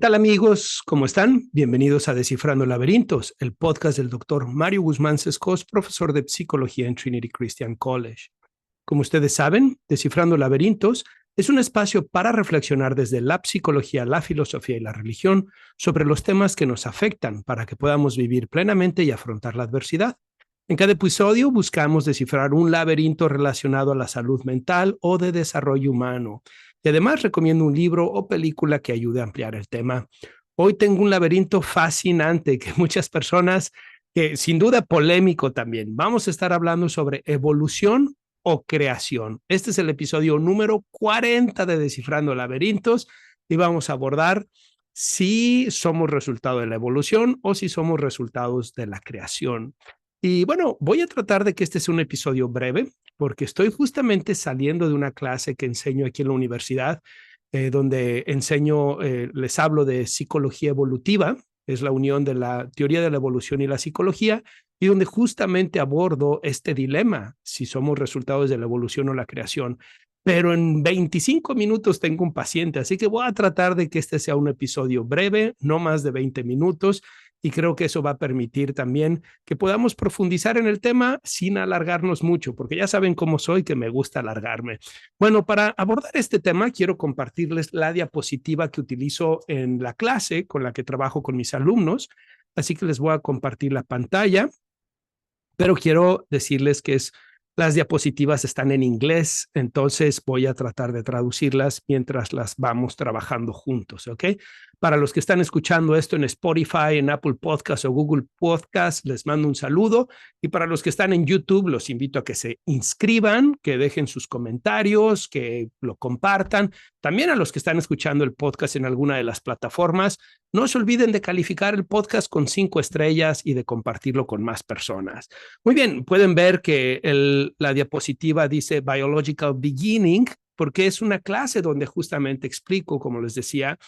tal amigos? ¿Cómo están? Bienvenidos a Descifrando Laberintos, el podcast del doctor Mario Guzmán Sescos, profesor de psicología en Trinity Christian College. Como ustedes saben, Descifrando Laberintos es un espacio para reflexionar desde la psicología, la filosofía y la religión sobre los temas que nos afectan para que podamos vivir plenamente y afrontar la adversidad. En cada episodio buscamos descifrar un laberinto relacionado a la salud mental o de desarrollo humano. Y además recomiendo un libro o película que ayude a ampliar el tema. Hoy tengo un laberinto fascinante que muchas personas, que sin duda polémico también. Vamos a estar hablando sobre evolución o creación. Este es el episodio número 40 de Descifrando Laberintos y vamos a abordar si somos resultado de la evolución o si somos resultados de la creación. Y bueno, voy a tratar de que este sea un episodio breve, porque estoy justamente saliendo de una clase que enseño aquí en la universidad, donde enseño, les hablo de psicología evolutiva, es la unión de la teoría de la evolución y la psicología, y donde justamente abordo este dilema, si somos resultados de la evolución o la creación. Pero en 25 minutos tengo un paciente, así que voy a tratar de que este sea un episodio breve, no más de 20 minutos, y creo que eso va a permitir también que podamos profundizar en el tema sin alargarnos mucho, porque ya saben cómo soy, que me gusta alargarme. Bueno, para abordar este tema, quiero compartirles la diapositiva que utilizo en la clase con la que trabajo con mis alumnos, así que les voy a compartir la pantalla, pero quiero decirles que las diapositivas están en inglés, entonces voy a tratar de traducirlas mientras las vamos trabajando juntos, ¿ok? Para los que están escuchando esto en Spotify, en Apple Podcasts o Google Podcasts, les mando un saludo. Y para los que están en YouTube, los invito a que se inscriban, que dejen sus comentarios, que lo compartan. También a los que están escuchando el podcast en alguna de las plataformas, no se olviden de calificar el podcast con 5 estrellas y de compartirlo con más personas. Muy bien, pueden ver que la diapositiva dice Biological Beginning, porque es una clase donde justamente explico, como les decía,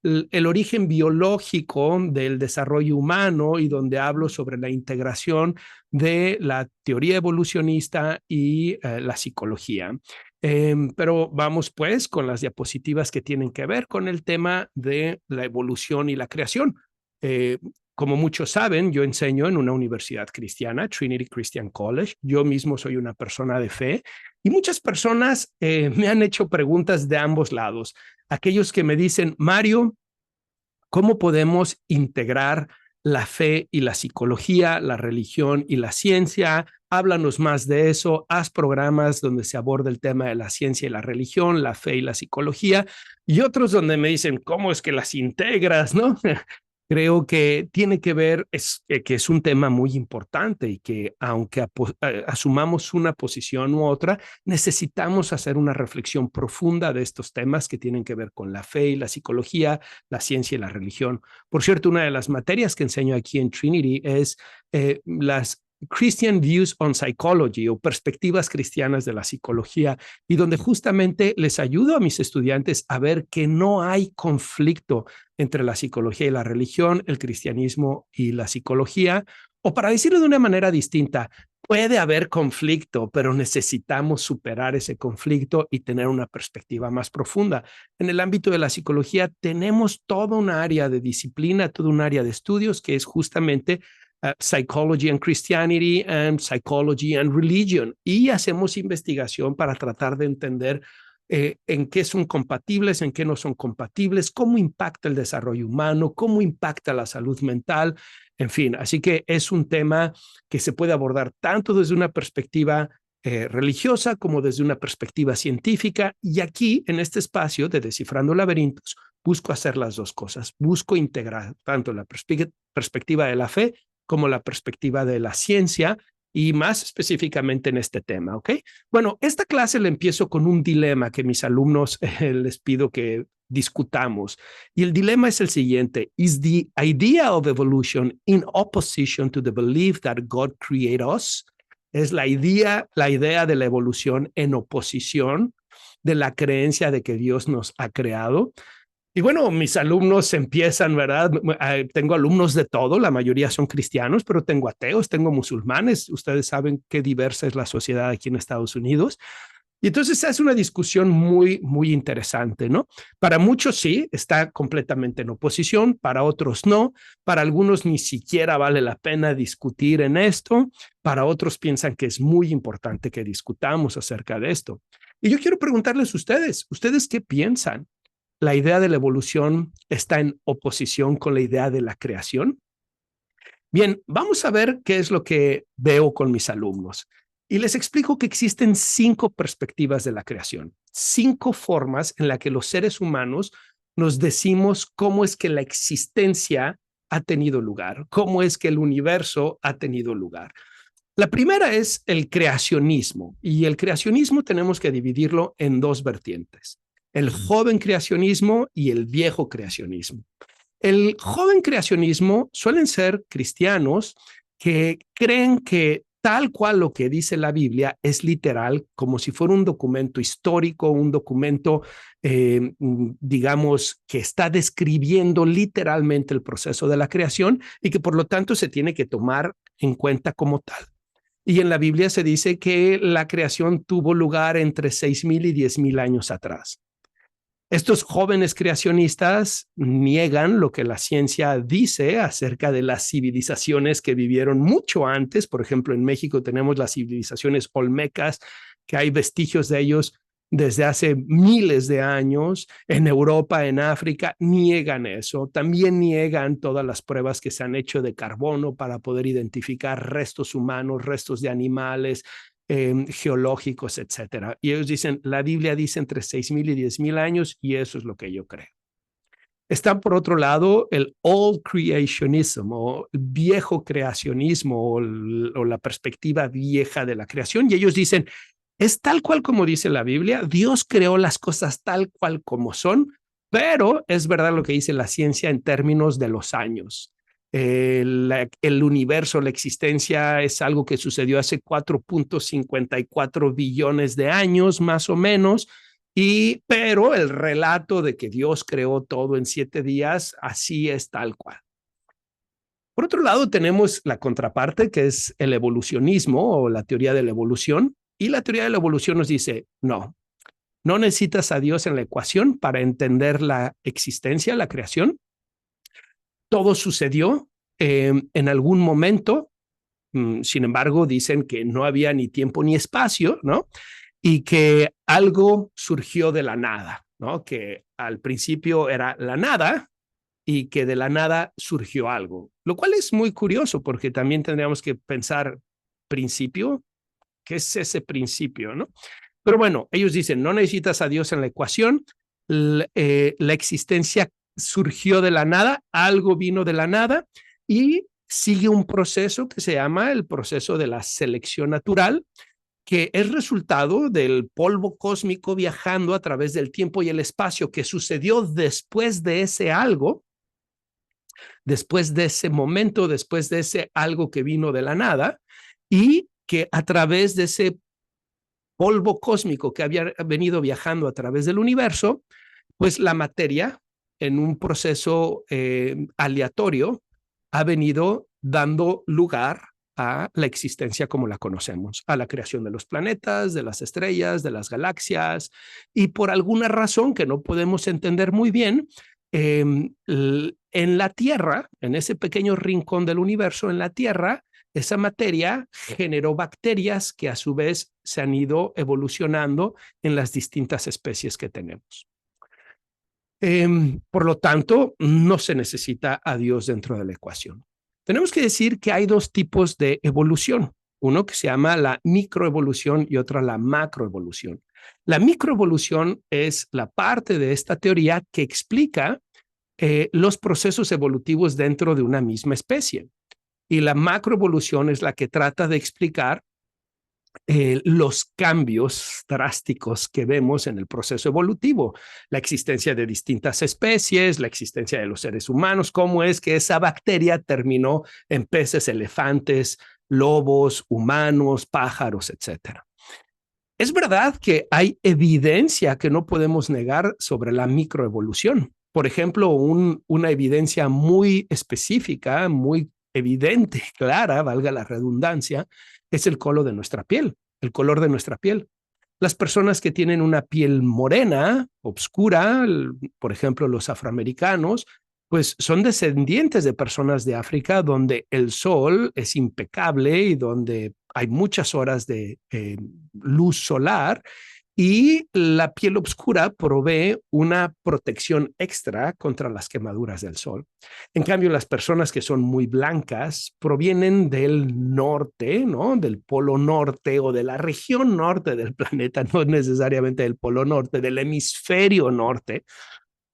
el origen biológico del desarrollo humano y donde hablo sobre la integración de la teoría evolucionista y la psicología. Pero vamos pues con las diapositivas que tienen que ver con el tema de la evolución y la creación. Como muchos saben, yo enseño en una universidad cristiana, Trinity Christian College. Yo mismo soy una persona de fe y muchas personas me han hecho preguntas de ambos lados. Aquellos que me dicen, Mario, ¿cómo podemos integrar la fe y la psicología, la religión y la ciencia? Háblanos más de eso, haz programas donde se aborda el tema de la ciencia y la religión, la fe y la psicología, y otros donde me dicen, ¿cómo es que las integras, no? Creo que tiene que ver, que es un tema muy importante y que aunque asumamos una posición u otra, necesitamos hacer una reflexión profunda de estos temas que tienen que ver con la fe y la psicología, la ciencia y la religión. Por cierto, una de las materias que enseño aquí en Trinity es las Christian Views on Psychology o perspectivas cristianas de la psicología, y donde justamente les ayudo a mis estudiantes a ver que no hay conflicto entre la psicología y la religión, el cristianismo y la psicología, o para decirlo de una manera distinta, puede haber conflicto, pero necesitamos superar ese conflicto y tener una perspectiva más profunda. En el ámbito de la psicología tenemos toda un área de disciplina, todo un área de estudios que es justamente Psychology and Christianity and Psychology and Religion, y hacemos investigación para tratar de entender en qué son compatibles, en qué no son compatibles, cómo impacta el desarrollo humano, cómo impacta la salud mental, en fin. Así que es un tema que se puede abordar tanto desde una perspectiva religiosa como desde una perspectiva científica, y aquí en este espacio de Descifrando Laberintos busco hacer las dos cosas. Busco integrar tanto la perspectiva de la fe como la perspectiva de la ciencia, y más específicamente en este tema, ¿ok? Bueno, esta clase la empiezo con un dilema que mis alumnos les pido que discutamos. Y el dilema es el siguiente: Is the idea of evolution in opposition to the belief that God created us? Es la idea de la evolución en oposición de la creencia de que Dios nos ha creado. Y bueno, mis alumnos empiezan, ¿verdad? Tengo alumnos de todo, la mayoría son cristianos, pero tengo ateos, tengo musulmanes. Ustedes saben qué diversa es la sociedad aquí en Estados Unidos. Y entonces es una discusión muy, muy interesante, ¿no? Para muchos sí, está completamente en oposición, para otros no, para algunos ni siquiera vale la pena discutir en esto, para otros piensan que es muy importante que discutamos acerca de esto. Y yo quiero preguntarles a ustedes, ¿ustedes qué piensan? ¿La idea de la evolución está en oposición con la idea de la creación? Bien, vamos a ver qué es lo que veo con mis alumnos. Y les explico que existen 5 perspectivas de la creación, 5 formas en las que los seres humanos nos decimos cómo es que la existencia ha tenido lugar, cómo es que el universo ha tenido lugar. La primera es el creacionismo, y el creacionismo tenemos que dividirlo en 2 vertientes, el joven creacionismo y el viejo creacionismo. El joven creacionismo suelen ser cristianos que creen que tal cual lo que dice la Biblia es literal, como si fuera un documento histórico, un documento, digamos, que está describiendo literalmente el proceso de la creación y que por lo tanto se tiene que tomar en cuenta como tal. Y en la Biblia se dice que la creación tuvo lugar entre 6,000 y 10,000 años atrás. Estos jóvenes creacionistas niegan lo que la ciencia dice acerca de las civilizaciones que vivieron mucho antes. Por ejemplo, en México tenemos las civilizaciones olmecas, que hay vestigios de ellos desde hace miles de años. En Europa, en África, niegan eso. También niegan todas las pruebas que se han hecho de carbono para poder identificar restos humanos, restos de animales, geológicos, etcétera. Y ellos dicen, la Biblia dice entre 6,000 y 10,000 años, y eso es lo que yo creo. Está por otro lado el old creationism o viejo creacionismo o la perspectiva vieja de la creación, y ellos dicen, es tal cual como dice la Biblia, Dios creó las cosas tal cual como son, pero es verdad lo que dice la ciencia en términos de los años. El universo, la existencia es algo que sucedió hace 4.54 billones de años, más o menos, pero el relato de que Dios creó todo en 7 días, así es tal cual. Por otro lado, tenemos la contraparte, que es el evolucionismo o la teoría de la evolución. Y la teoría de la evolución nos dice, no, no necesitas a Dios en la ecuación para entender la existencia, la creación. Todo sucedió en algún momento. Sin embargo, dicen que no había ni tiempo ni espacio, ¿no? Y que algo surgió de la nada, ¿no? Que al principio era la nada y que de la nada surgió algo, lo cual es muy curioso porque también tendríamos que pensar principio, ¿qué es ese principio, no? Pero bueno, ellos dicen, no necesitas a Dios en la ecuación, la existencia surgió de la nada, algo vino de la nada y sigue un proceso que se llama el proceso de la selección natural, que es resultado del polvo cósmico viajando a través del tiempo y el espacio que sucedió después de ese algo, después de ese momento, después de ese algo que vino de la nada, y que a través de ese polvo cósmico que había venido viajando a través del universo, pues la materia, en un proceso aleatorio, ha venido dando lugar a la existencia como la conocemos, a la creación de los planetas, de las estrellas, de las galaxias, y por alguna razón que no podemos entender muy bien, en la Tierra, en ese pequeño rincón del universo, en la Tierra, esa materia generó bacterias que a su vez se han ido evolucionando en las distintas especies que tenemos. Por lo tanto, no se necesita a Dios dentro de la ecuación. Tenemos que decir que hay 2 tipos de evolución, uno que se llama la microevolución y otra la macroevolución. La microevolución es la parte de esta teoría que explica los procesos evolutivos dentro de una misma especie. Y la macroevolución es la que trata de explicar los cambios drásticos que vemos en el proceso evolutivo, la existencia de distintas especies, la existencia de los seres humanos, cómo es que esa bacteria terminó en peces, elefantes, lobos, humanos, pájaros, etcétera. Es verdad que hay evidencia que no podemos negar sobre la microevolución. Por ejemplo, una evidencia muy específica, muy evidente, clara, valga la redundancia, es el color de nuestra piel, el color de nuestra piel. Las personas que tienen una piel morena, oscura, por ejemplo, los afroamericanos, pues son descendientes de personas de África donde el sol es impecable y donde hay muchas horas de luz solar y la piel oscura provee una protección extra contra las quemaduras del sol. En cambio, las personas que son muy blancas provienen del norte, ¿no? Del polo norte o de la región norte del planeta, no necesariamente del polo norte, del hemisferio norte,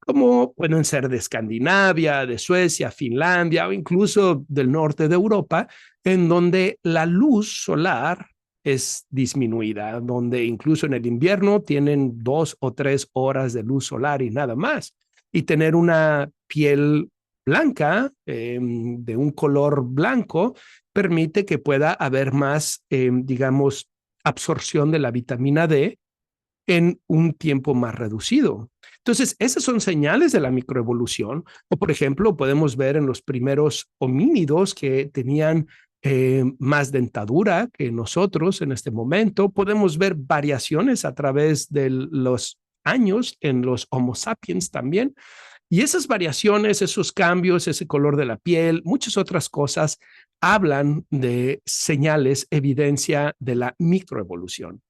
como pueden ser de Escandinavia, de Suecia, Finlandia o incluso del norte de Europa, en donde la luz solar es disminuida, donde incluso en el invierno tienen 2 o 3 horas de luz solar y nada más. Y tener una piel blanca, de un color blanco, permite que pueda haber más, digamos, absorción de la vitamina D en un tiempo más reducido. Entonces, esas son señales de la microevolución. O, por ejemplo, podemos ver en los primeros homínidos que tenían más dentadura que nosotros en este momento. Podemos ver variaciones a través de los años en los Homo sapiens también. Y esas variaciones, esos cambios, ese color de la piel, muchas otras cosas hablan de señales, evidencia de la microevolución.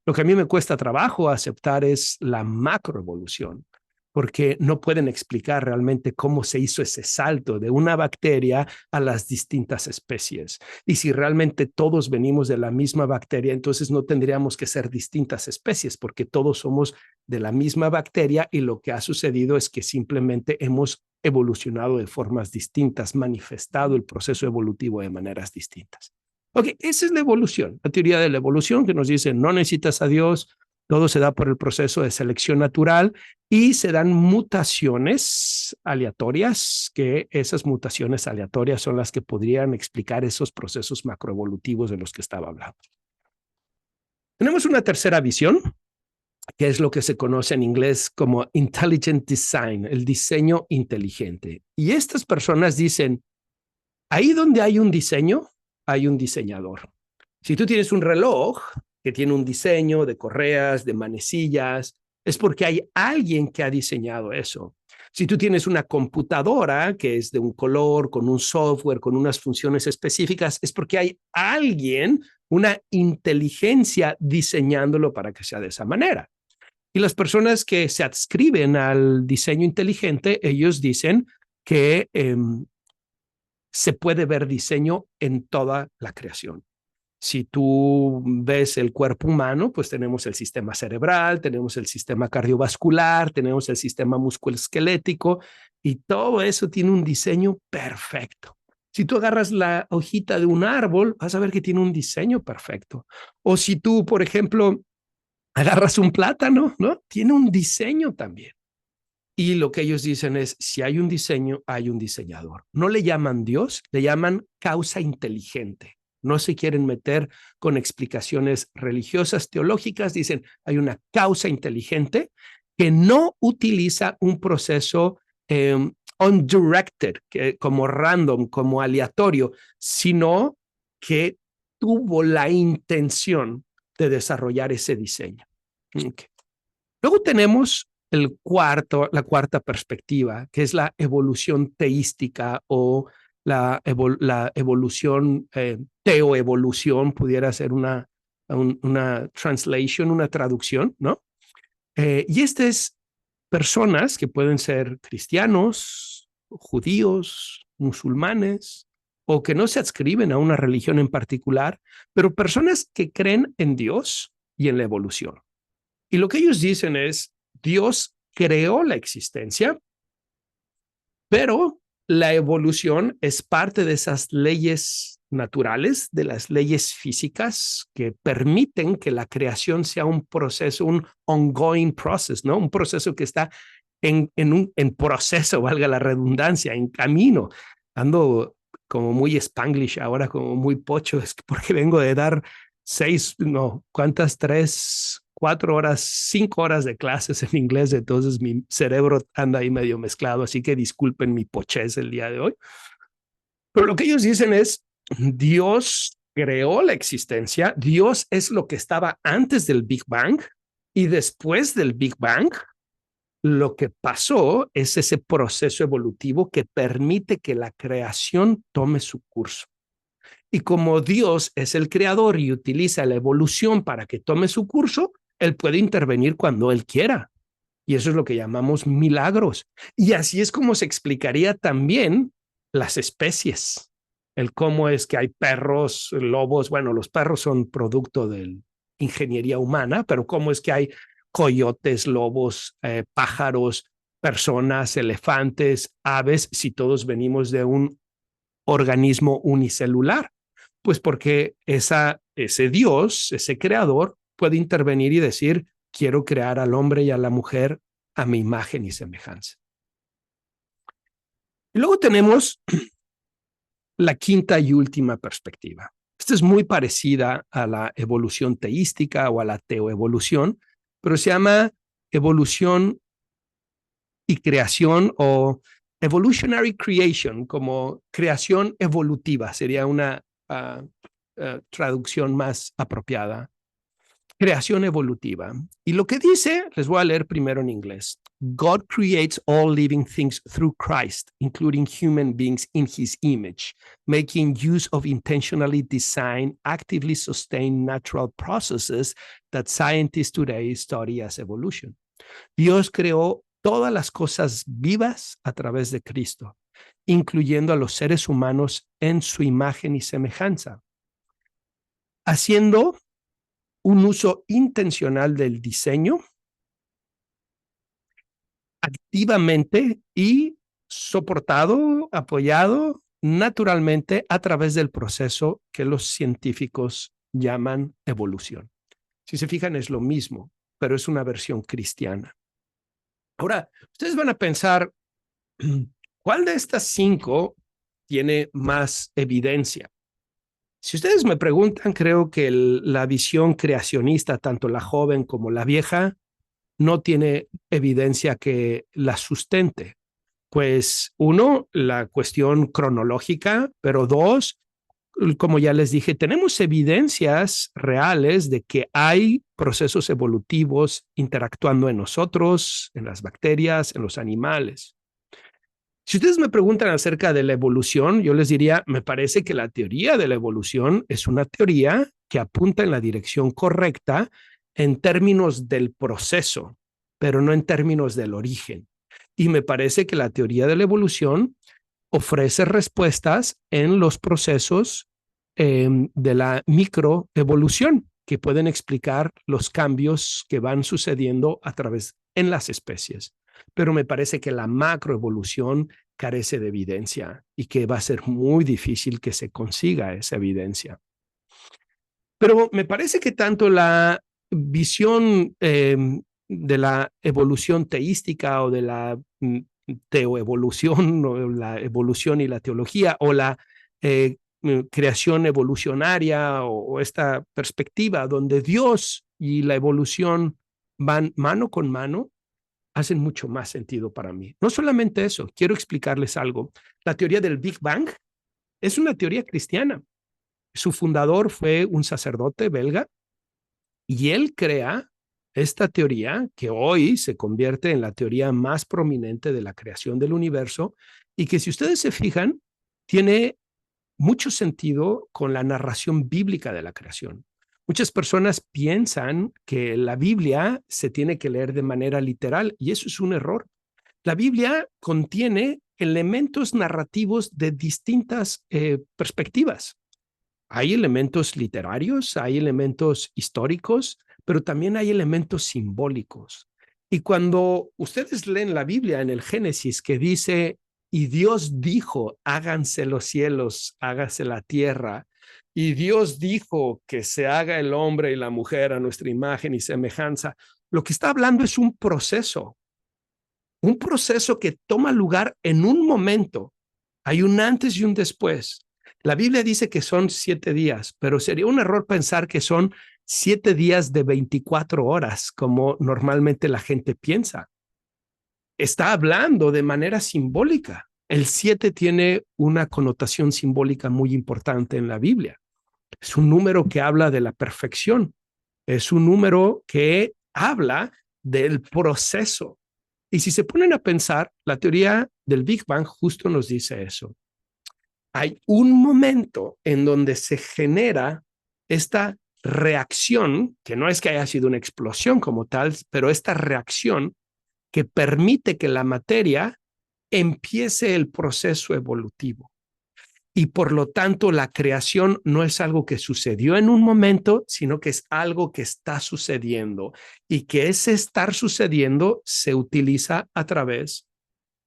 Lo que a mí me cuesta trabajo aceptar es la macroevolución, porque no pueden explicar realmente cómo se hizo ese salto de una bacteria a las distintas especies. Y si realmente todos venimos de la misma bacteria, entonces no tendríamos que ser distintas especies, porque todos somos de la misma bacteria y lo que ha sucedido es que simplemente hemos evolucionado de formas distintas, manifestado el proceso evolutivo de maneras distintas. Ok, esa es la evolución, la teoría de la evolución que nos dice no necesitas a Dios, todo se da por el proceso de selección natural y se dan mutaciones aleatorias, que esas mutaciones aleatorias son las que podrían explicar esos procesos macroevolutivos de los que estaba hablando. Tenemos una tercera visión, que es lo que se conoce en inglés como intelligent design, el diseño inteligente. Y estas personas dicen, ahí donde hay un diseño, hay un diseñador. Si tú tienes un reloj que tiene un diseño de correas, de manecillas, es porque hay alguien que ha diseñado eso. Si tú tienes una computadora que es de un color, con un software, con unas funciones específicas, es porque hay alguien, una inteligencia diseñándolo para que sea de esa manera. Y las personas que se adscriben al diseño inteligente, ellos dicen que se puede ver diseño en toda la creación. Si tú ves el cuerpo humano, pues tenemos el sistema cerebral, tenemos el sistema cardiovascular, tenemos el sistema musculoesquelético y todo eso tiene un diseño perfecto. Si tú agarras la hojita de un árbol, vas a ver que tiene un diseño perfecto. O si tú, por ejemplo, agarras un plátano, ¿no? Tiene un diseño también. Y lo que ellos dicen es, si hay un diseño, hay un diseñador. No le llaman Dios, le llaman causa inteligente. No se quieren meter con explicaciones religiosas, teológicas. Dicen, hay una causa inteligente que no utiliza un proceso undirected, como random, como aleatorio, sino que tuvo la intención de desarrollar ese diseño. Okay. Luego tenemos la cuarta perspectiva, que es la evolución teística o la evolución, teoevolución, pudiera ser una translation, una traducción, ¿no? Y este es personas que pueden ser cristianos, judíos, musulmanes, o que no se adscriben a una religión en particular, pero personas que creen en Dios y en la evolución. Y lo que ellos dicen es, Dios creó la existencia, pero la evolución es parte de esas leyes naturales, de las leyes físicas que permiten que la creación sea un proceso, un ongoing process, ¿no? Un proceso que está en proceso, valga la redundancia, en camino. Ando como muy spanglish ahora, como muy pocho, es porque vengo de dar 4 horas, 5 horas de clases en inglés, entonces mi cerebro anda ahí medio mezclado, así que disculpen mi pochez el día de hoy. Pero lo que ellos dicen es, Dios creó la existencia. Dios es lo que estaba antes del Big Bang y después del Big Bang, lo que pasó es ese proceso evolutivo que permite que la creación tome su curso. Y como Dios es el creador y utiliza la evolución para que tome su curso, Él puede intervenir cuando Él quiera. Y eso es lo que llamamos milagros. Y así es como se explicaría también las especies. El cómo es que hay perros, lobos, bueno, los perros son producto de ingeniería humana, pero cómo es que hay coyotes, lobos, pájaros, personas, elefantes, aves, si todos venimos de un organismo unicelular. Pues porque ese Dios, ese creador, puede intervenir y decir, quiero crear al hombre y a la mujer a mi imagen y semejanza. Y luego tenemos la quinta y última perspectiva. Esta es muy parecida a la evolución teística o a la teoevolución, pero se llama evolución y creación o evolutionary creation, como creación evolutiva, sería una traducción más apropiada. Creación evolutiva. Y lo que dice, les voy a leer primero en inglés. God creates all living things through Christ, including human beings in his image, making use of intentionally designed, actively sustained natural processes that scientists today study as evolution. Dios creó todas las cosas vivas a través de Cristo, incluyendo a los seres humanos en su imagen y semejanza, haciendo un uso intencional del diseño activamente y soportado, apoyado naturalmente a través del proceso que los científicos llaman evolución. Si se fijan, es lo mismo, pero es una versión cristiana. Ahora, ustedes van a pensar, ¿cuál de estas 5 tiene más evidencia? Si ustedes me preguntan, creo que la visión creacionista, tanto la joven como la vieja, no tiene evidencia que la sustente. Pues uno, la cuestión cronológica, pero dos, como ya les dije, tenemos evidencias reales de que hay procesos evolutivos interactuando en nosotros, en las bacterias, en los animales. Si ustedes me preguntan acerca de la evolución, yo les diría, me parece que la teoría de la evolución es una teoría que apunta en la dirección correcta en términos del proceso, pero no en términos del origen. Y me parece que la teoría de la evolución ofrece respuestas en los procesos de la microevolución que pueden explicar los cambios que van sucediendo a través en las especies. Pero me parece que la macroevolución carece de evidencia y que va a ser muy difícil que se consiga esa evidencia. Pero me parece que tanto la visión de la evolución teística o de la teoevolución, o la evolución y la teología, o la creación evolucionaria, o esta perspectiva donde Dios y la evolución van mano con mano, hacen mucho más sentido para mí. No solamente eso, quiero explicarles algo. La teoría del Big Bang es una teoría cristiana. Su fundador fue un sacerdote belga y él crea esta teoría que hoy se convierte en la teoría más prominente de la creación del universo y que, si ustedes se fijan, tiene mucho sentido con la narración bíblica de la creación. Muchas personas piensan que la Biblia se tiene que leer de manera literal y eso es un error. La Biblia contiene elementos narrativos de distintas perspectivas. Hay elementos literarios, hay elementos históricos, pero también hay elementos simbólicos. Y cuando ustedes leen la Biblia en el Génesis que dice, y Dios dijo, háganse los cielos, hágase la tierra, y Dios dijo que se haga el hombre y la mujer a nuestra imagen y semejanza, lo que está hablando es un proceso que toma lugar en un momento. Hay un antes y un después. La Biblia dice que son 7 días, pero sería un error pensar que son 7 días de 24 horas, como normalmente la gente piensa. Está hablando de manera simbólica. El 7 tiene una connotación simbólica muy importante en la Biblia. Es un número que habla de la perfección. Es un número que habla del proceso. Y si se ponen a pensar, la teoría del Big Bang justo nos dice eso. Hay un momento en donde se genera esta reacción, que no es que haya sido una explosión como tal, pero esta reacción que permite que la materia empiece el proceso evolutivo. Y por lo tanto, la creación no es algo que sucedió en un momento, sino que es algo que está sucediendo y que ese estar sucediendo se utiliza a través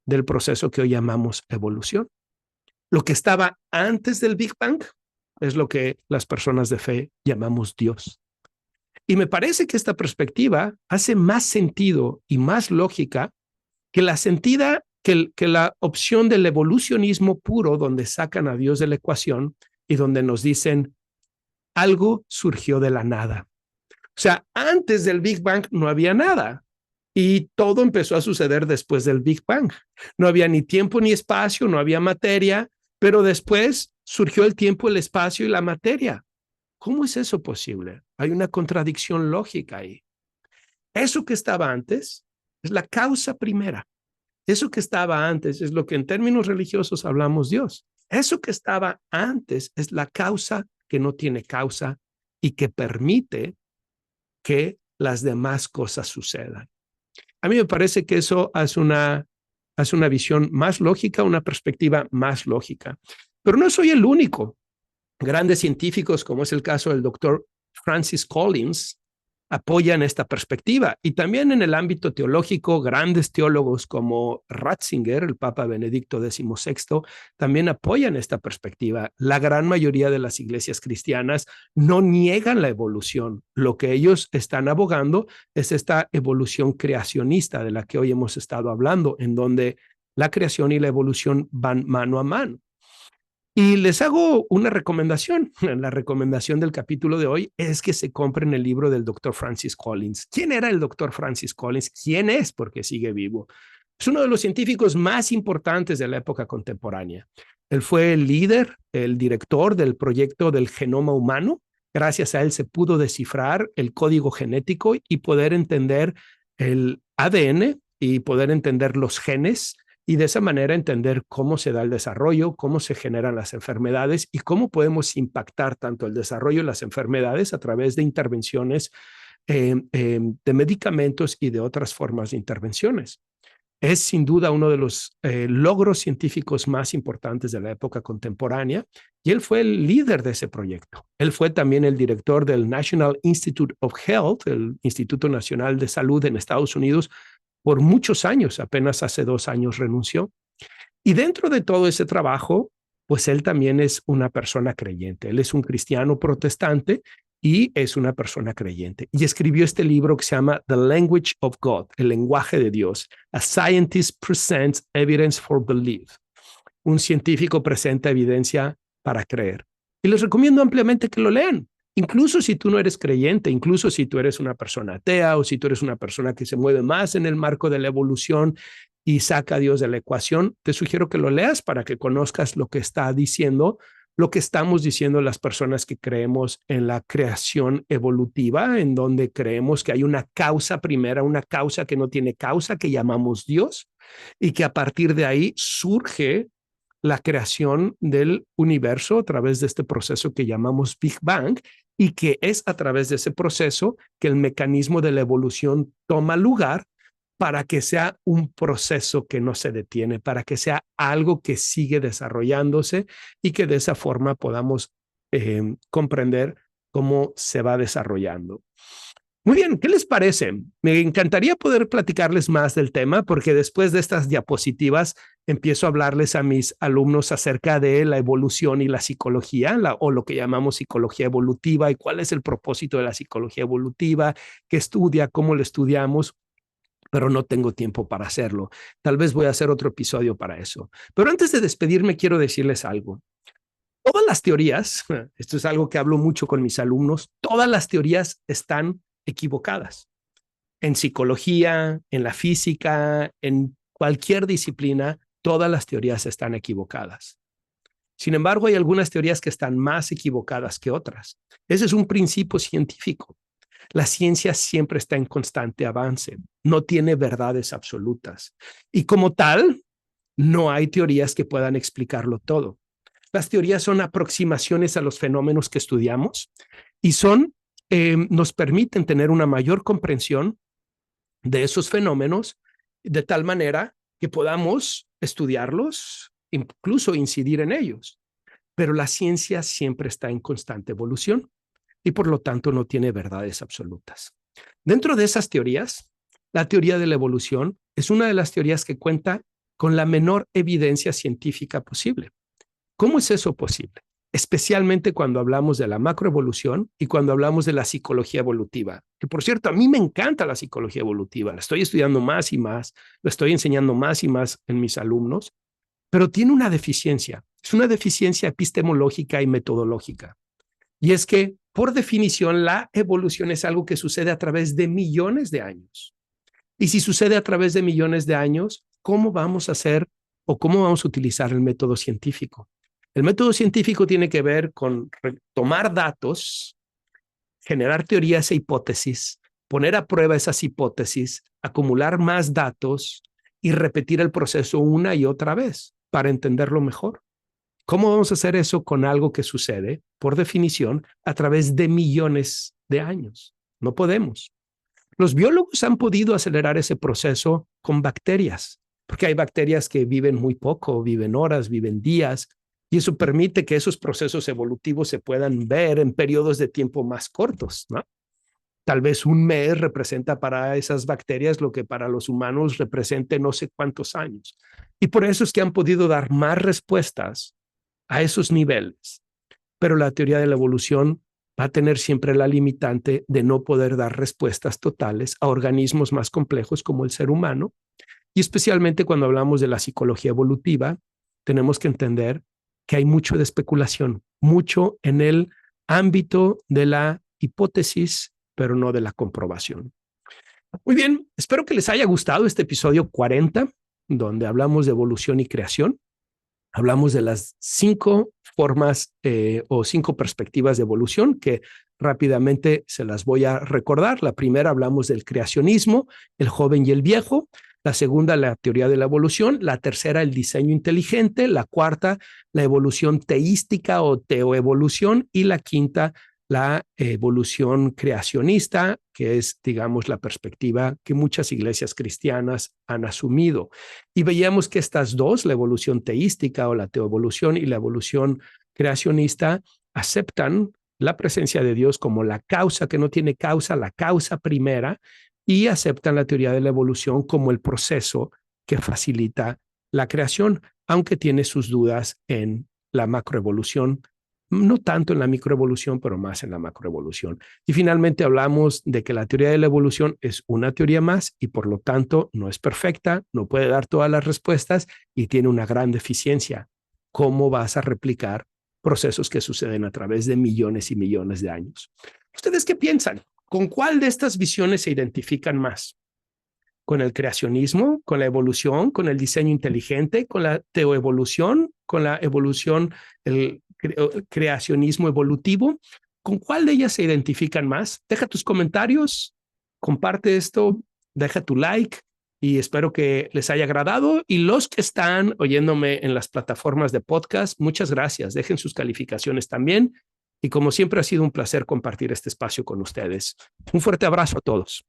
del proceso que hoy llamamos evolución. Lo que estaba antes del Big Bang es lo que las personas de fe llamamos Dios. Y me parece que esta perspectiva hace más sentido y más lógica que que la opción del evolucionismo puro, donde sacan a Dios de la ecuación y donde nos dicen algo surgió de la nada. O sea, antes del Big Bang no había nada y todo empezó a suceder después del Big Bang. No había ni tiempo ni espacio, no había materia, pero después surgió el tiempo, el espacio y la materia. ¿Cómo es eso posible? Hay una contradicción lógica ahí. Eso que estaba antes es la causa primera. Eso que estaba antes es lo que en términos religiosos hablamos Dios. Eso que estaba antes es la causa que no tiene causa y que permite que las demás cosas sucedan. A mí me parece que eso hace una visión más lógica, una perspectiva más lógica. Pero no soy el único. Grandes científicos, como es el caso del doctor Francis Collins, apoyan esta perspectiva. Y también en el ámbito teológico, grandes teólogos como Ratzinger, el Papa Benedicto XVI, también apoyan esta perspectiva. La gran mayoría de las iglesias cristianas no niegan la evolución. Lo que ellos están abogando es esta evolución creacionista de la que hoy hemos estado hablando, en donde la creación y la evolución van mano a mano. Y les hago una recomendación. La recomendación del capítulo de hoy es que se compren el libro del doctor Francis Collins. ¿Quién era el doctor Francis Collins? ¿Quién es? Porque sigue vivo. Es uno de los científicos más importantes de la época contemporánea. Él fue el líder, el director del proyecto del genoma humano. Gracias a él se pudo descifrar el código genético y poder entender el ADN y poder entender los genes y de esa manera entender cómo se da el desarrollo, cómo se generan las enfermedades y cómo podemos impactar tanto el desarrollo y las enfermedades a través de intervenciones de medicamentos y de otras formas de intervenciones. Es sin duda uno de los logros científicos más importantes de la época contemporánea y él fue el líder de ese proyecto. Él fue también el director del National Institute of Health, el Instituto Nacional de Salud en Estados Unidos, por muchos años. Apenas hace 2 años renunció. Y dentro de todo ese trabajo, pues él también es una persona creyente. Él es un cristiano protestante y es una persona creyente. Y escribió este libro que se llama The Language of God, el lenguaje de Dios. A Scientist Presents Evidence for Belief. Un científico presenta evidencia para creer. Y les recomiendo ampliamente que lo lean. Incluso si tú no eres creyente, incluso si tú eres una persona atea o si tú eres una persona que se mueve más en el marco de la evolución y saca a Dios de la ecuación, te sugiero que lo leas para que conozcas lo que está diciendo, lo que estamos diciendo las personas que creemos en la creación evolutiva, en donde creemos que hay una causa primera, una causa que no tiene causa, que llamamos Dios, y que a partir de ahí surge la creación del universo a través de este proceso que llamamos Big Bang y que es a través de ese proceso que el mecanismo de la evolución toma lugar para que sea un proceso que no se detiene, para que sea algo que sigue desarrollándose y que de esa forma podamos comprender cómo se va desarrollando. Muy bien, ¿qué les parece? Me encantaría poder platicarles más del tema porque después de estas diapositivas empiezo a hablarles a mis alumnos acerca de la evolución y la psicología, o lo que llamamos psicología evolutiva y cuál es el propósito de la psicología evolutiva, qué estudia, cómo lo estudiamos, pero no tengo tiempo para hacerlo. Tal vez voy a hacer otro episodio para eso. Pero antes de despedirme, quiero decirles algo. Todas las teorías, esto es algo que hablo mucho con mis alumnos, todas las teorías están equivocadas. En psicología, en la física, en cualquier disciplina, todas las teorías están equivocadas. Sin embargo, hay algunas teorías que están más equivocadas que otras. Ese es un principio científico. La ciencia siempre está en constante avance, no tiene verdades absolutas. Y como tal, no hay teorías que puedan explicarlo todo. Las teorías son aproximaciones a los fenómenos que estudiamos y nos permiten tener una mayor comprensión de esos fenómenos de tal manera que podamos estudiarlos, incluso incidir en ellos. Pero la ciencia siempre está en constante evolución y por lo tanto no tiene verdades absolutas. Dentro de esas teorías, la teoría de la evolución es una de las teorías que cuenta con la menor evidencia científica posible. ¿Cómo es eso posible? Especialmente cuando hablamos de la macroevolución y cuando hablamos de la psicología evolutiva, que por cierto, a mí me encanta la psicología evolutiva, la estoy estudiando más y más, lo estoy enseñando más y más en mis alumnos, pero tiene una deficiencia, es una deficiencia epistemológica y metodológica. Y es que, por definición, la evolución es algo que sucede a través de millones de años. Y si sucede a través de millones de años, ¿cómo vamos a hacer o cómo vamos a utilizar el método científico? El método científico tiene que ver con tomar datos, generar teorías e hipótesis, poner a prueba esas hipótesis, acumular más datos y repetir el proceso una y otra vez para entenderlo mejor. ¿Cómo vamos a hacer eso con algo que sucede, por definición, a través de millones de años? No podemos. Los biólogos han podido acelerar ese proceso con bacterias, porque hay bacterias que viven muy poco, viven horas, viven días, y eso permite que esos procesos evolutivos se puedan ver en periodos de tiempo más cortos, ¿no? Tal vez un mes representa para esas bacterias lo que para los humanos represente no sé cuántos años. Y por eso es que han podido dar más respuestas a esos niveles. Pero la teoría de la evolución va a tener siempre la limitante de no poder dar respuestas totales a organismos más complejos como el ser humano. Y especialmente cuando hablamos de la psicología evolutiva, tenemos que entender que hay mucho de especulación, mucho en el ámbito de la hipótesis, pero no de la comprobación. Muy bien, espero que les haya gustado este episodio 40, donde hablamos de evolución y creación. Hablamos de las 5 formas o 5 perspectivas de evolución que rápidamente se las voy a recordar. La primera hablamos del creacionismo, el joven y el viejo. La segunda, la teoría de la evolución. La tercera, el diseño inteligente. La cuarta, la evolución teística o teoevolución. Y la quinta, la evolución creacionista, que es, digamos, la perspectiva que muchas iglesias cristianas han asumido. Y veíamos que estas dos, la evolución teística o la teoevolución y la evolución creacionista, aceptan la presencia de Dios como la causa que no tiene causa, la causa primera, y aceptan la teoría de la evolución como el proceso que facilita la creación, aunque tiene sus dudas en la macroevolución, no tanto en la microevolución, pero más en la macroevolución. Y finalmente hablamos de que la teoría de la evolución es una teoría más y por lo tanto no es perfecta, no puede dar todas las respuestas y tiene una gran deficiencia. ¿Cómo vas a replicar procesos que suceden a través de millones y millones de años? ¿Ustedes qué piensan? ¿Con cuál de estas visiones se identifican más? ¿Con el creacionismo, con la evolución, con el diseño inteligente, con la teoevolución, con la evolución, el creacionismo evolutivo? ¿Con cuál de ellas se identifican más? Deja tus comentarios, comparte esto, deja tu like y espero que les haya agradado. Y los que están oyéndome en las plataformas de podcast, muchas gracias. Dejen sus calificaciones también. Y como siempre ha sido un placer compartir este espacio con ustedes. Un fuerte abrazo a todos.